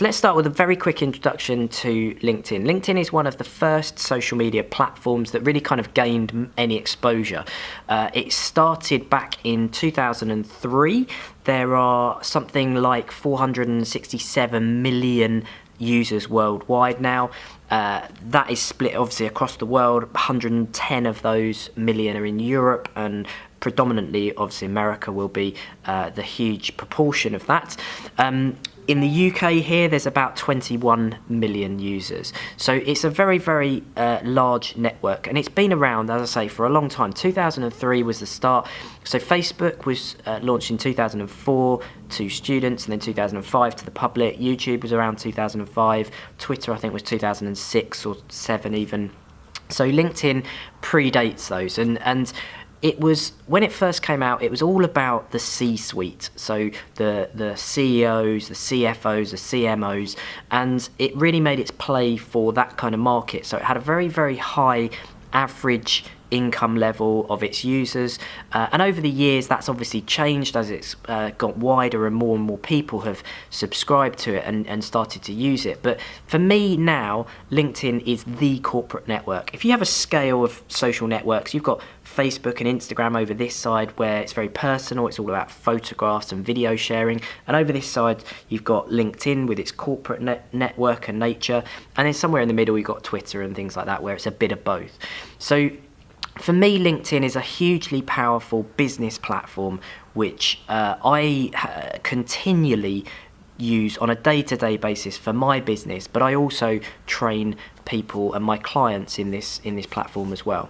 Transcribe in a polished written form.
So let's start with a very quick introduction to LinkedIn. LinkedIn is one of the first social media platforms that really kind of gained any exposure. It started back in 2003. There are something like 467 million users worldwide now. That is split obviously across the world. 110 of those million are in Europe, and predominantly obviously America will be the huge proportion of that. In the UK here, there's about 21 million users. So it's a very, very large network, and it's been around, as I say, for a long time. 2003 was the start. So Facebook was launched in 2004 to students, and then 2005 to the public. YouTube was around 2005. Twitter, I think, was 2006 or 7 even. So LinkedIn predates those, and it was, when it first came out, it was all about the C-suite, so the CEOs, the CFOs, the CMOs, and it really made its play for that kind of market. So it had a very, very high average income level of its users, and over the years that's obviously changed as it's got wider and more people have subscribed to it and started to use it. But for me now, LinkedIn is the corporate network. If you have a scale of social networks, you've got Facebook and Instagram over this side, where it's very personal, it's all about photographs and video sharing, and over this side you've got LinkedIn with its corporate network and nature, and then somewhere in the middle you've got Twitter and things like that, where it's a bit of both. So for me, LinkedIn is a hugely powerful business platform which I continually use on a day-to-day basis for my business, but I also train people and my clients in this platform as well.